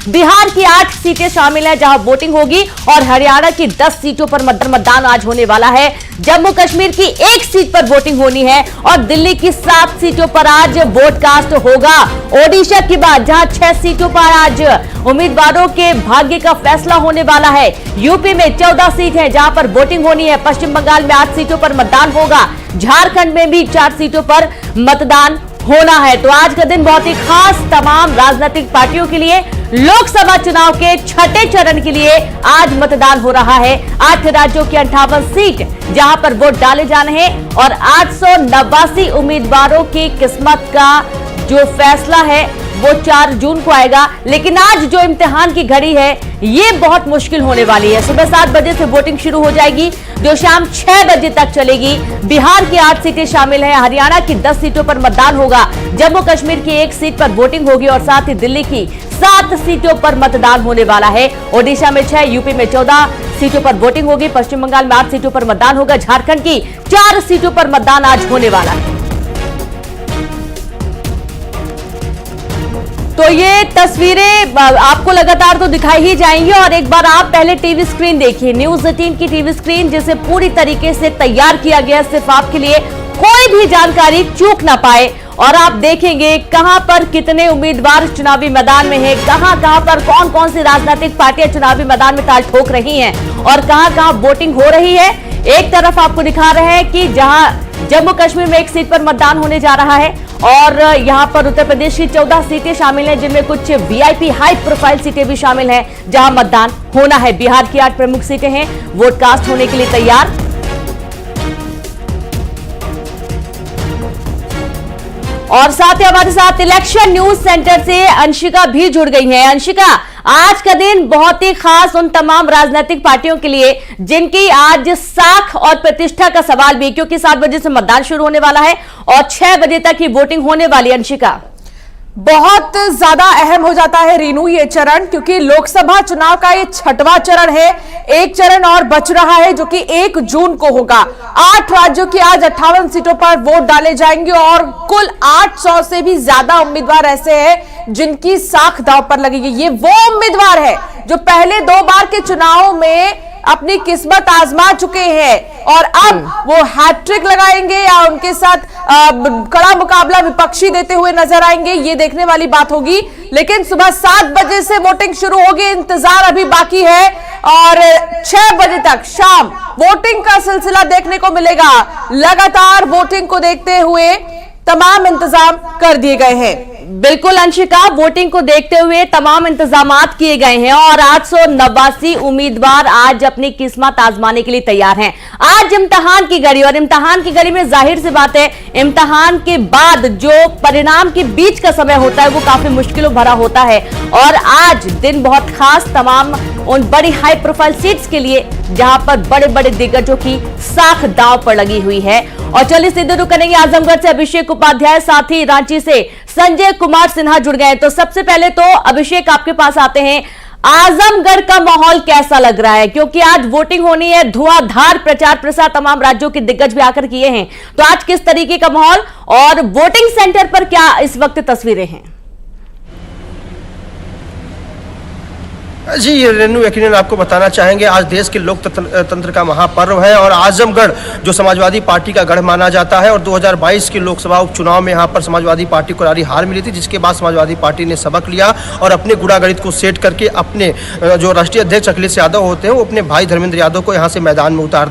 बिहार की 8 सीटें शामिल हैं जहां वोटिंग होगी और हरियाणा की 10 सीटों पर मतदान आज होने वाला है। जम्मू कश्मीर की 1 सीट पर वोटिंग होनी है और दिल्ली की 7 सीटों पर आज वोट कास्ट होगा। ओडिशा के बाद जहां 6 सीटों पर आज उम्मीदवारों के भाग्य का फैसला होने वाला है। यूपी में 14 सीट है जहां पर वोटिंग होनी है। पश्चिम बंगाल में 8 सीटों पर मतदान होगा। झारखंड में भी 4 सीटों पर मतदान होना है। तो आज का दिन बहुत ही खास तमाम राजनीतिक पार्टियों के लिए। लोकसभा चुनाव के 6ठे चरण के लिए आज मतदान हो रहा है। 8 राज्यों की 58 सीट जहां पर वोट डाले जाने हैं और 889 उम्मीदवारों की किस्मत का जो फैसला है वो 4 जून को आएगा। लेकिन आज जो इम्तिहान की घड़ी है ये बहुत मुश्किल होने वाली है। सुबह 7 बजे से वोटिंग शुरू हो जाएगी जो शाम 6 बजे तक चलेगी। बिहार की 8 सीटें शामिल हैं। हरियाणा की 10 सीटों पर मतदान होगा। जम्मू कश्मीर की 1 सीट पर वोटिंग होगी और साथ ही दिल्ली की 7 सीटों पर मतदान होने वाला है। ओडिशा में 6, यूपी में 14 सीटों पर वोटिंग होगी। पश्चिम बंगाल में 8 सीटों पर मतदान होगा। झारखंड की 4 सीटों पर मतदान आज होने वाला है। तो ये तस्वीरें आपको लगातार तो दिखाई ही जाएंगी और एक बार आप पहले टीवी स्क्रीन देखिए, न्यूज 18 की टीवी स्क्रीन जिसे पूरी तरीके से तैयार किया गया सिर्फ आपके लिए, कोई भी जानकारी चूक ना पाए। और आप देखेंगे कहां पर कितने उम्मीदवार चुनावी मैदान में हैं, कहां पर कौन कौन सी राजनीतिक पार्टियां चुनावी मैदान में ताल ठोक रही हैं और कहां वोटिंग हो रही है। एक तरफ आपको दिखा रहे हैं कि जहां जम्मू कश्मीर में 1 सीट पर मतदान होने जा रहा है और यहां पर उत्तर प्रदेश की 14 सीटें शामिल हैं जिनमें कुछ वीआईपी हाई प्रोफाइल सीटें भी शामिल हैं जहां मतदान होना है। बिहार की 8 प्रमुख सीटें हैं वोट कास्ट होने के लिए तैयार। और साथ ही हमारे साथ इलेक्शन न्यूज सेंटर से अंशिका भी जुड़ गई हैं। अंशिका, आज का दिन बहुत ही खास उन तमाम राजनीतिक पार्टियों के लिए जिनकी आज साख और प्रतिष्ठा का सवाल भी, क्योंकि 7 बजे से मतदान शुरू होने वाला है और 6 बजे तक ही वोटिंग होने वाली है। अंशिका, बहुत ज्यादा अहम हो जाता है रीनू ये चरण, क्योंकि लोकसभा चुनाव का ये 6वां चरण है। एक चरण और बच रहा है जो कि 1 जून को होगा। 8 राज्यों की आज 58 सीटों पर वोट डाले जाएंगे और कुल 800 से भी ज्यादा उम्मीदवार ऐसे हैं जिनकी साख दांव पर लगेगी। ये वो उम्मीदवार है जो पहले 2 बार के चुनाव में अपनी किस्मत आजमा चुके हैं और अब वो हैट्रिक लगाएंगे या उनके साथ कड़ा मुकाबला विपक्षी देते हुए नजर आएंगे, ये देखने वाली बात होगी। लेकिन सुबह 7 बजे से वोटिंग शुरू होगी, इंतजार अभी बाकी है और 6 बजे तक शाम वोटिंग का सिलसिला देखने को मिलेगा। लगातार वोटिंग को देखते हुए तमाम इंतजाम कर दिए गए हैं। बिल्कुल अंशिका, वोटिंग को देखते हुए तमाम इंतजामात किए गए हैं और 889 उम्मीदवार आज अपनी किस्मत आजमाने के लिए तैयार हैं। आज इम्तिहान की घड़ी और इम्तिहान की घड़ी में जाहिर सी बात है इम्तिहान के बाद जो परिणाम के बीच का समय होता है वो काफी मुश्किलों भरा होता है और आज दिन बहुत खास तमाम उन बड़ी हाई प्रोफाइल सीट्स के लिए जहां पर बड़े बड़े दिग्गजों की साख दांव पर लगी हुई है। और चलिए सीधे रुख करेंगे आजमगढ़ से अभिषेक उपाध्याय, साथ ही रांची से संजय कुमार सिन्हा जुड़ गए। तो सबसे पहले तो अभिषेक आपके पास आते हैं, आजमगढ़ का माहौल कैसा लग रहा है, क्योंकि आज वोटिंग होनी है, धुआंधार प्रचार प्रसार तमाम राज्यों के दिग्गज भी आकर किए हैं। तो आज किस तरीके का माहौल और वोटिंग सेंटर पर क्या इस वक्त तस्वीरें हैं? जी रेनू, यकीनन आपको बताना चाहेंगे आज देश के लोकतंत्र का महापर्व है और आजमगढ़ जो समाजवादी पार्टी का गढ़ माना जाता है और 2022 के लोकसभा उपचुनाव में यहाँ पर समाजवादी पार्टी को रारी हार मिली थी, जिसके बाद समाजवादी पार्टी ने सबक लिया और अपने गुड़ागणित को सेट करके अपने जो राष्ट्रीय अध्यक्ष अखिलेश यादव होते हैं वो अपने भाई धर्मेंद्र यादव को यहाँ से मैदान में उतार